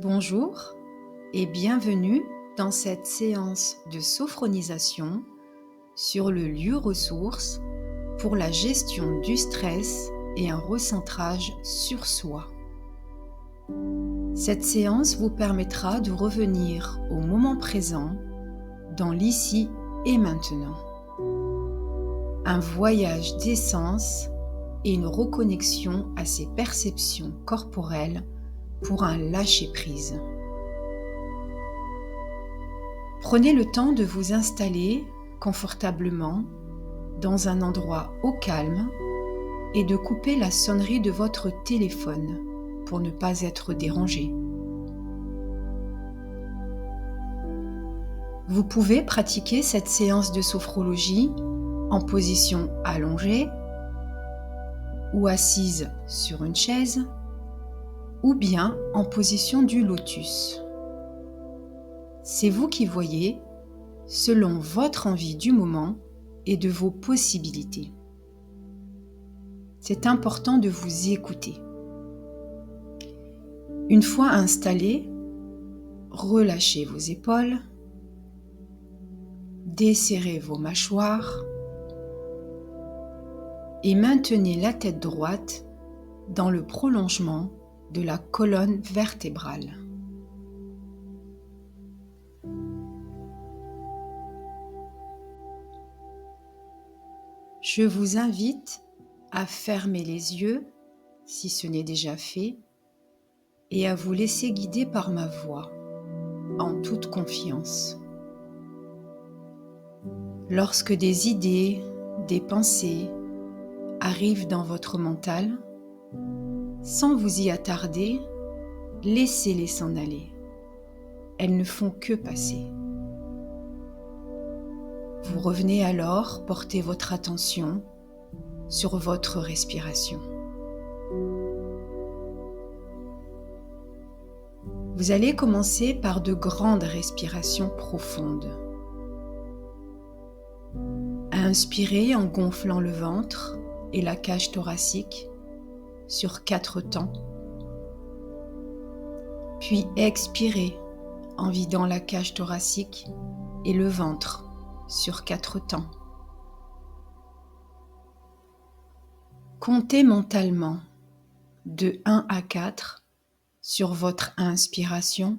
Bonjour et bienvenue dans cette séance de sophronisation sur le lieu ressource pour la gestion du stress et un recentrage sur soi. Cette séance vous permettra de revenir au moment présent, dans l'ici et maintenant. Un voyage d'essence et une reconnexion à ses perceptions corporelles pour un lâcher-prise. Prenez le temps de vous installer confortablement dans un endroit au calme et de couper la sonnerie de votre téléphone pour ne pas être dérangé. Vous pouvez pratiquer cette séance de sophrologie en position allongée ou assise sur une chaise ou bien en position du lotus. C'est vous qui voyez selon votre envie du moment et de vos possibilités. C'est important de vous écouter. Une fois installé, relâchez vos épaules, desserrez vos mâchoires et maintenez la tête droite dans le prolongement de la colonne vertébrale. Je vous invite à fermer les yeux, si ce n'est déjà fait, et à vous laisser guider par ma voix, en toute confiance. Lorsque des idées, des pensées arrivent dans votre mental, sans vous y attarder, laissez-les s'en aller. Elles ne font que passer. Vous revenez alors porter votre attention sur votre respiration. Vous allez commencer par de grandes respirations profondes. Inspirez en gonflant le ventre et la cage thoracique sur 4 temps. Puis expirez en vidant la cage thoracique et le ventre sur 4 temps. Comptez mentalement de 1 à 4 sur votre inspiration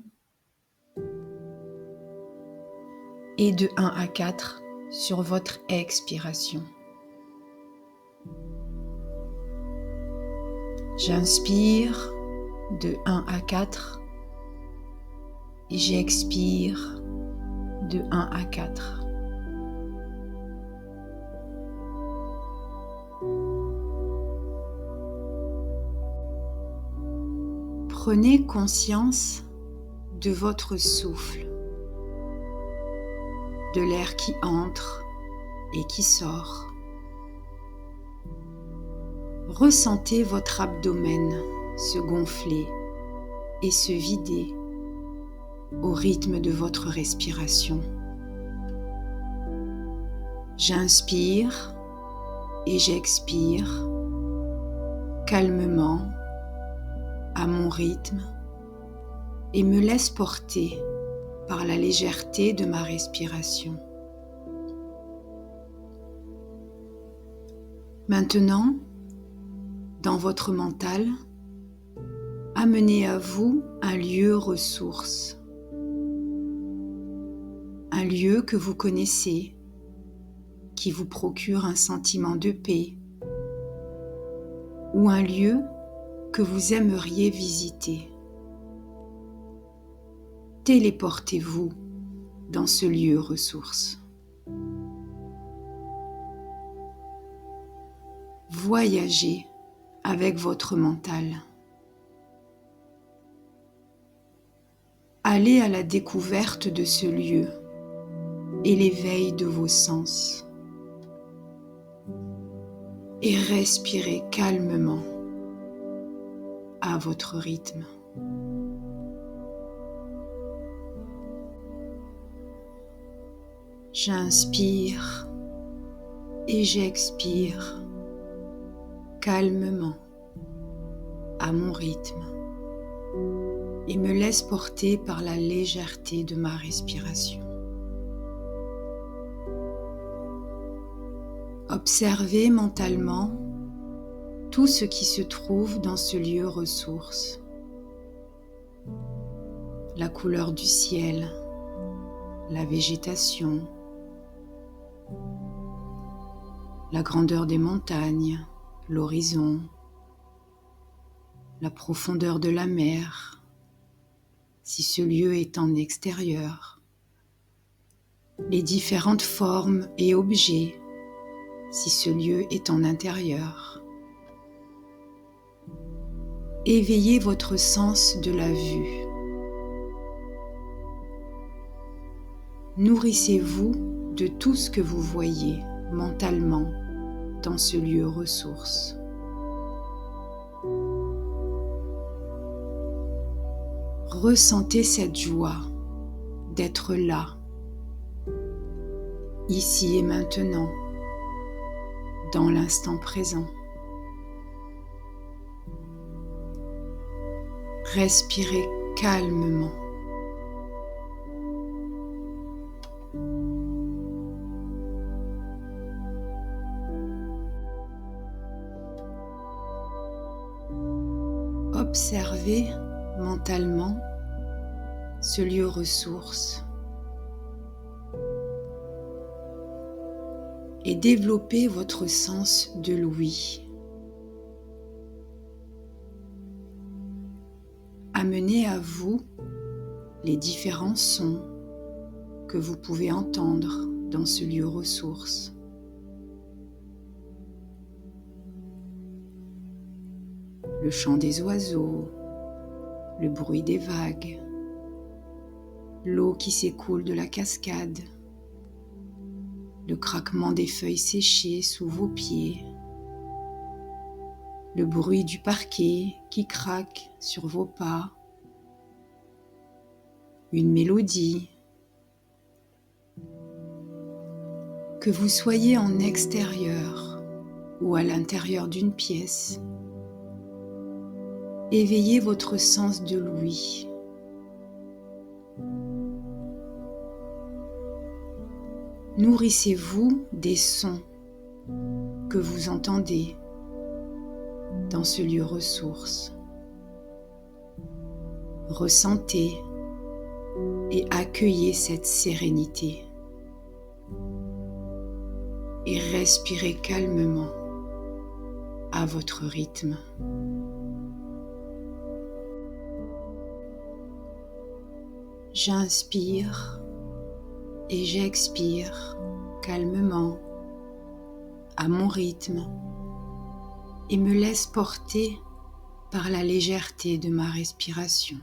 et de 1 à 4 sur votre expiration. J'inspire de 1 à 4 et j'expire de 1 à 4. Prenez conscience de votre souffle, de l'air qui entre et qui sort. Ressentez votre abdomen se gonfler et se vider au rythme de votre respiration. J'inspire et j'expire calmement à mon rythme et me laisse porter par la légèreté de ma respiration. Maintenant, dans votre mental, amenez à vous un lieu ressource, un lieu que vous connaissez, qui vous procure un sentiment de paix, ou un lieu que vous aimeriez visiter. Téléportez-vous dans ce lieu ressource. Voyagez avec votre mental. Allez à la découverte de ce lieu et l'éveil de vos sens. Et respirez calmement à votre rythme. J'inspire et j'expire calmement à mon rythme. et me laisse porter par la légèreté de ma respiration. Observez mentalement tout ce qui se trouve dans ce lieu ressource. La couleur du ciel, la végétation, la grandeur des montagnes, l'horizon, la profondeur de la mer, si ce lieu est en extérieur, les différentes formes et objets, si ce lieu est en intérieur. Éveillez votre sens de la vue. Nourrissez-vous de tout ce que vous voyez mentalement dans ce lieu ressource. Ressentez cette joie d'être là, ici et maintenant, dans l'instant présent. Respirez calmement. Observez mentalement ce lieu ressource et développez votre sens de l'ouïe. Amenez à vous les différents sons que vous pouvez entendre dans ce lieu ressource. Le chant des oiseaux, le bruit des vagues, l'eau qui s'écoule de la cascade, le craquement des feuilles séchées sous vos pieds, le bruit du parquet qui craque sur vos pas, une mélodie. Que vous soyez en extérieur ou à l'intérieur d'une pièce, éveillez votre sens de l'ouïe. Nourrissez-vous des sons que vous entendez dans ce lieu ressource. Ressentez et accueillez cette sérénité. Et respirez calmement à votre rythme. J'inspire et j'expire calmement à mon rythme et me laisse porter par la légèreté de ma respiration.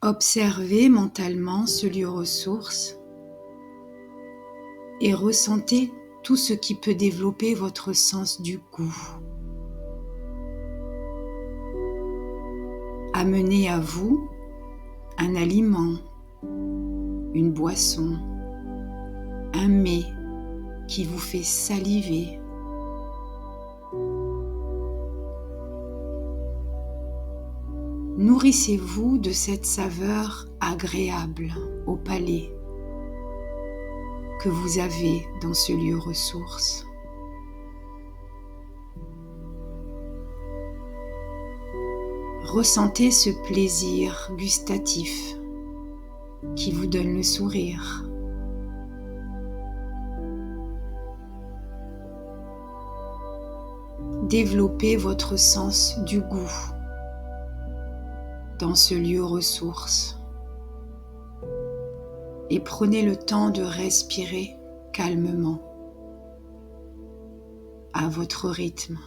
Observez mentalement ce lieu ressource et ressentez tout ce qui peut développer votre sens du goût. Amenez à vous un aliment, une boisson, un mets qui vous fait saliver. Nourrissez-vous de cette saveur agréable au palais que vous avez dans ce lieu ressource. Ressentez ce plaisir gustatif qui vous donne le sourire. Développez votre sens du goût dans ce lieu ressource et prenez le temps de respirer calmement à votre rythme.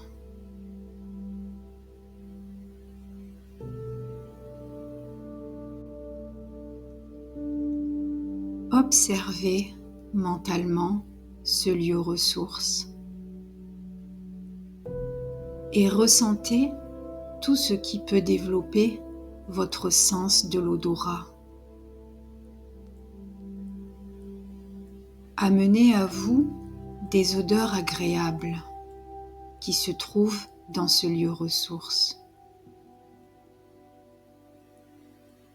Observez mentalement ce lieu ressource et ressentez tout ce qui peut développer votre sens de l'odorat. Amenez à vous des odeurs agréables qui se trouvent dans ce lieu ressource.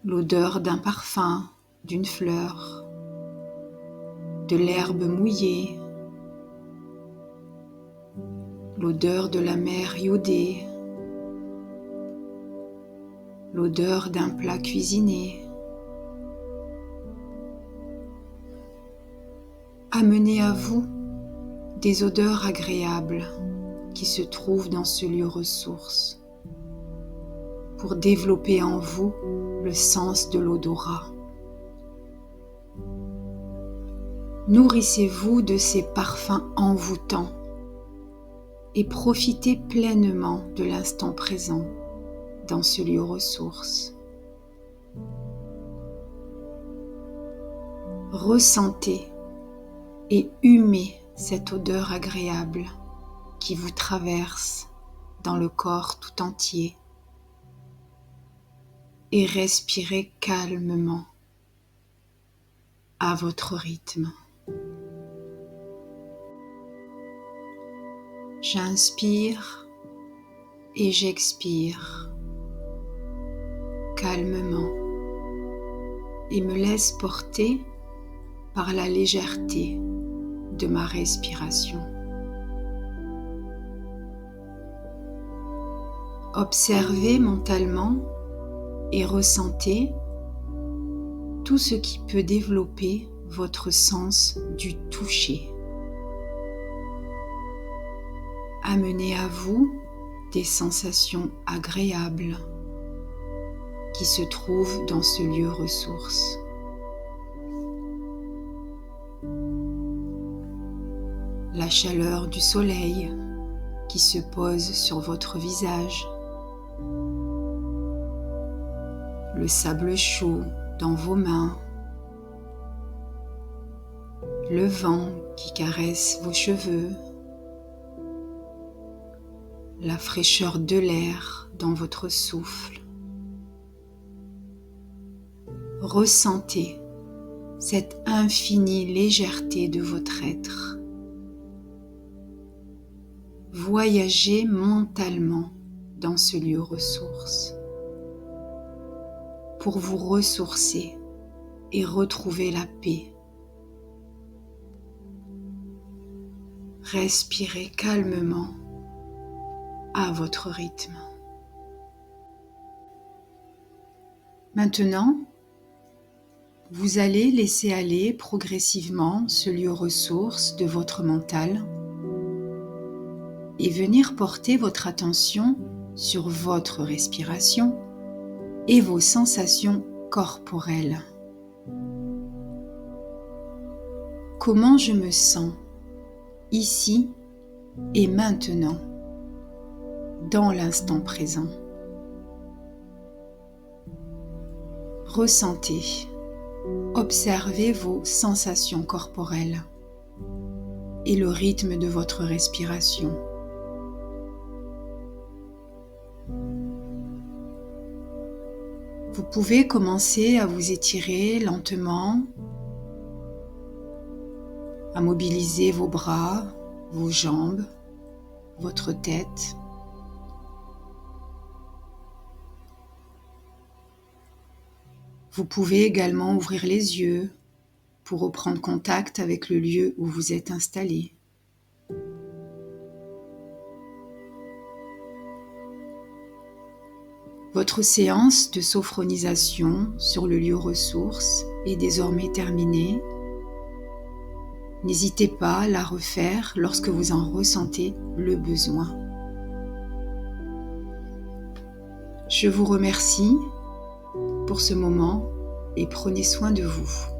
L'odeur d'un parfum, d'une fleur, de l'herbe mouillée, l'odeur de la mer iodée, l'odeur d'un plat cuisiné. Amenez à vous des odeurs agréables qui se trouvent dans ce lieu ressource pour développer en vous le sens de l'odorat. Nourrissez-vous de ces parfums envoûtants et profitez pleinement de l'instant présent dans ce lieu ressource. Ressentez et humez cette odeur agréable qui vous traverse dans le corps tout entier et respirez calmement à votre rythme. J'inspire et j'expire calmement et me laisse porter par la légèreté de ma respiration. Observez mentalement et ressentez tout ce qui peut développer votre sens du toucher. Amenez à vous des sensations agréables qui se trouvent dans ce lieu ressource. La chaleur du soleil qui se pose sur votre visage, le sable chaud dans vos mains, le vent qui caresse vos cheveux, la fraîcheur de l'air dans votre souffle. Ressentez cette infinie légèreté de votre être. Voyagez mentalement dans ce lieu ressource pour vous ressourcer et retrouver la paix. Respirez calmement à votre rythme. Maintenant, vous allez laisser aller progressivement ce lieu ressource de votre mental et venir porter votre attention sur votre respiration et vos sensations corporelles. Comment je me sens ici et maintenant, dans l'instant présent? Ressentez, observez vos sensations corporelles et le rythme de votre respiration. Vous pouvez commencer à vous étirer lentement, à mobiliser vos bras, vos jambes, votre tête. Vous pouvez également ouvrir les yeux pour reprendre contact avec le lieu où vous êtes installé. Votre séance de sophronisation sur le lieu ressource est désormais terminée. N'hésitez pas à la refaire lorsque vous en ressentez le besoin. Je vous remercie pour ce moment et prenez soin de vous.